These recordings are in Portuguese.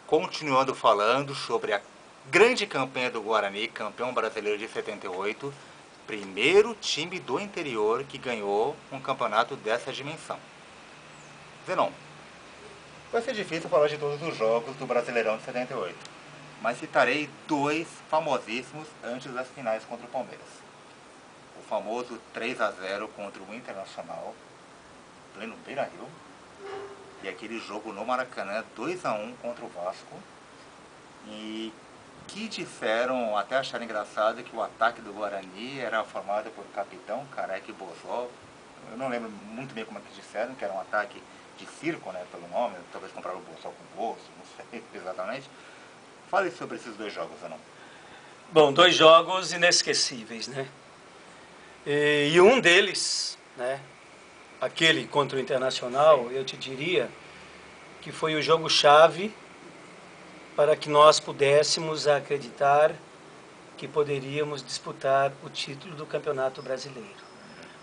continuando falando sobre a grande campanha do Guarani, campeão brasileiro de 78, primeiro time do interior que ganhou um campeonato dessa dimensão. Zenon, vai ser difícil falar de todos os jogos do Brasileirão de 78, mas citarei dois famosíssimos antes das finais contra o Palmeiras. O famoso 3-0 contra o Internacional, pleno Beira-Rio, e aquele jogo no Maracanã 2-1 contra o Vasco, e que disseram, até acharam engraçado, que o ataque do Guarani era formado por Capitão, Careca e Bozó. Eu não lembro muito bem como é que disseram, que era um ataque de circo, né, pelo nome, talvez compraram o Bozó com o bolso, não sei exatamente. Fale sobre esses dois jogos, ou não? Bom, dois jogos inesquecíveis, né? E um deles, né, aquele contra o Internacional, eu te diria que foi o jogo-chave para que nós pudéssemos acreditar que poderíamos disputar o título do Campeonato Brasileiro.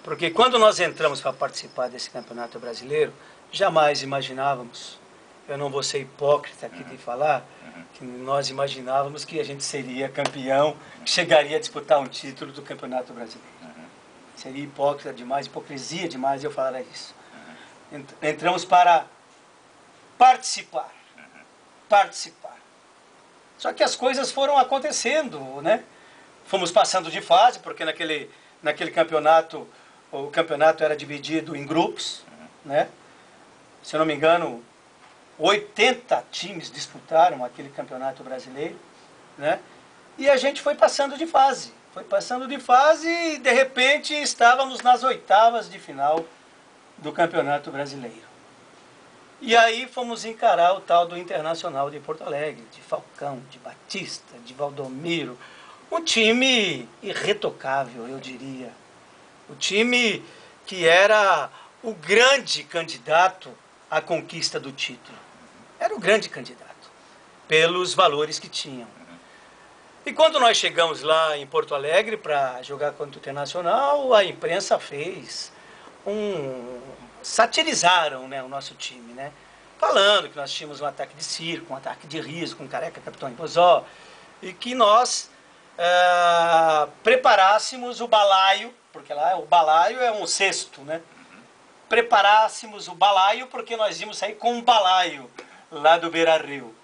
Porque quando nós entramos para participar desse Campeonato Brasileiro, jamais imaginávamos, eu não vou ser hipócrita aqui de falar, que nós imaginávamos que a gente seria campeão, que chegaria a disputar um título do Campeonato Brasileiro. Seria hipócrita demais, hipocrisia demais eu falar isso. Entramos para participar. Só que as coisas foram acontecendo, né? Fomos passando de fase, porque naquele campeonato, o campeonato era dividido em grupos, né? Se eu não me engano, 80 times disputaram aquele campeonato brasileiro, né? E a gente foi passando de fase. E de repente estávamos nas oitavas de final do Campeonato Brasileiro. E aí fomos encarar o tal do Internacional de Porto Alegre, de Falcão, de Batista, de Valdomiro. Um time irretocável, eu diria. O time que era o grande candidato à conquista do título. Era o grande candidato, pelos valores que tinham. E quando nós chegamos lá em Porto Alegre para jogar contra o Internacional, a imprensa fez satirizaram, né, o nosso time, né? Falando que nós tínhamos um ataque de circo, um ataque de riso com Careca, Capitão e Bozó, e que nós preparássemos o balaio, porque lá o balaio é um cesto, né? Preparássemos o balaio porque nós íamos sair com um balaio lá do Beira-Rio.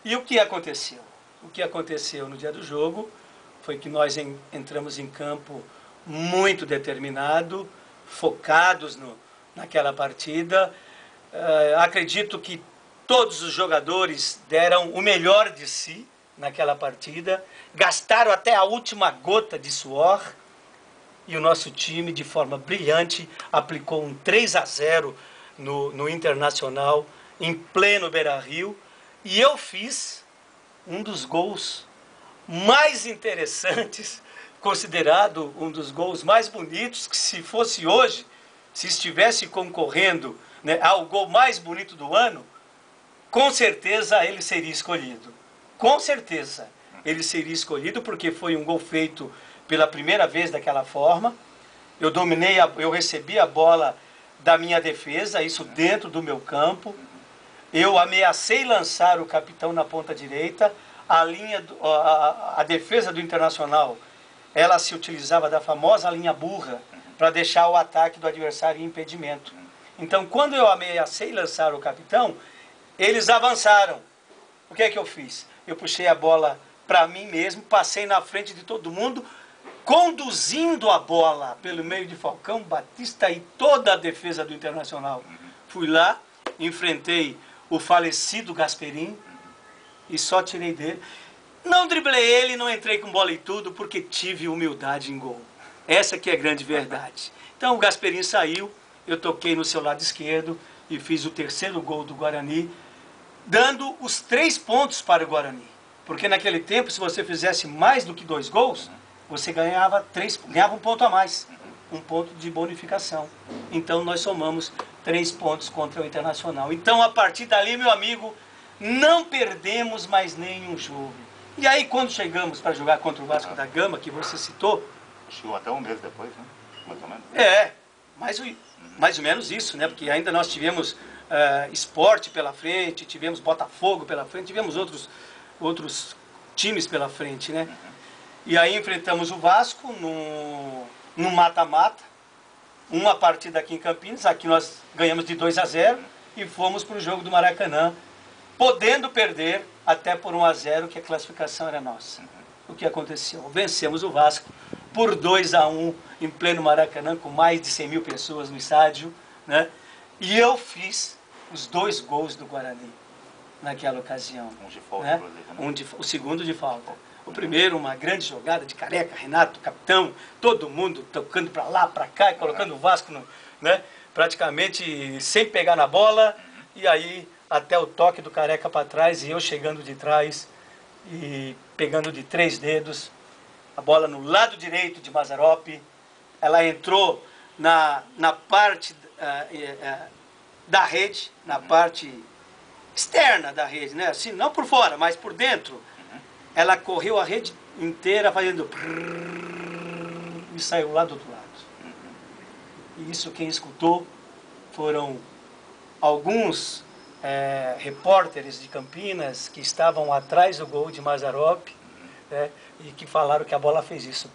E o que aconteceu? O que aconteceu no dia do jogo foi que nós entramos em campo muito determinado, focados naquela partida. Acredito que todos os jogadores deram o melhor de si naquela partida, gastaram até a última gota de suor, e o nosso time, de forma brilhante, aplicou um 3-0 no Internacional, em pleno Beira-Rio, e eu fiz um dos gols mais interessantes, considerado um dos gols mais bonitos, que se fosse hoje, se estivesse concorrendo, né, ao gol mais bonito do ano, com certeza ele seria escolhido. Com certeza ele seria escolhido, porque foi um gol feito pela primeira vez daquela forma. Eu recebi a bola da minha defesa, isso dentro do meu campo. Eu ameacei lançar o capitão na ponta direita. A defesa do Internacional, ela se utilizava da famosa linha burra para deixar o ataque do adversário em impedimento. Então, quando eu ameacei lançar o capitão, eles avançaram. O que é que eu fiz? Eu puxei a bola para mim mesmo, passei na frente de todo mundo, conduzindo a bola pelo meio de Falcão, Batista e toda a defesa do Internacional. Fui lá, enfrentei o falecido Gasperini e só tirei dele. Não driblei ele, não entrei com bola e tudo, porque tive humildade em gol. Essa que é a grande verdade. Então o Gasperini saiu, eu toquei no seu lado esquerdo e fiz o terceiro gol do Guarani, dando os 3 pontos para o Guarani. Porque naquele tempo, se você fizesse mais do que 2 gols, você ganhava um ponto a mais. Um ponto de bonificação. Então nós somamos 3 pontos contra o Internacional. Então a partir dali, meu amigo, não perdemos mais nenhum jogo. E aí quando chegamos para jogar contra o Vasco da Gama, que você citou... Chegou até um mês depois, né? Mais ou menos. Mais ou menos isso, né? Porque ainda nós tivemos Sport pela frente, tivemos Botafogo pela frente, tivemos outros times pela frente, né? E aí enfrentamos o Vasco no mata-mata, uma partida aqui em Campinas, aqui nós ganhamos de 2-0 e fomos para o jogo do Maracanã, podendo perder até por 1-0, que a classificação era nossa. O que aconteceu? Vencemos o Vasco por 2-1 em pleno Maracanã, com mais de 100 mil pessoas no estádio, né? E eu fiz os 2 gols do Guarani naquela ocasião. Um de falta, né? inclusive, né? O segundo de falta. O primeiro, uma grande jogada de Careca, Renato, capitão, todo mundo tocando para lá, para cá e colocando o Vasco né? Praticamente sem pegar na bola. E aí até o toque do Careca para trás e eu chegando de trás e pegando de 3 dedos a bola no lado direito de Mazzaropi. Ela entrou na parte da rede, na parte externa da rede, né? Assim, não por fora, mas por dentro. Ela correu a rede inteira fazendo e saiu lá do outro lado. E isso quem escutou foram alguns repórteres de Campinas que estavam atrás do gol de Mazzaropi, né, e que falaram que a bola fez isso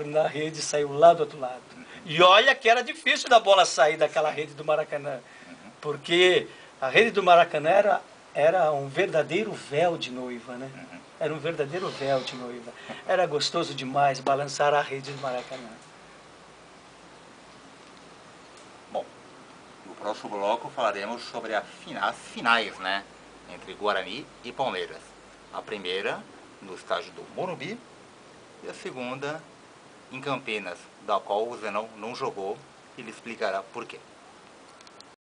na rede e saiu lá do outro lado. E olha que era difícil da bola sair daquela rede do Maracanã, porque a rede do Maracanã era um verdadeiro véu de noiva, né? Era um verdadeiro véu de noiva. Era gostoso demais balançar a rede do Maracanã. Bom, no próximo bloco falaremos sobre as finais, né? Entre Guarani e Palmeiras. A primeira no estádio do Morumbi e a segunda em Campinas, da qual o Zenão não jogou, e ele explicará por quê.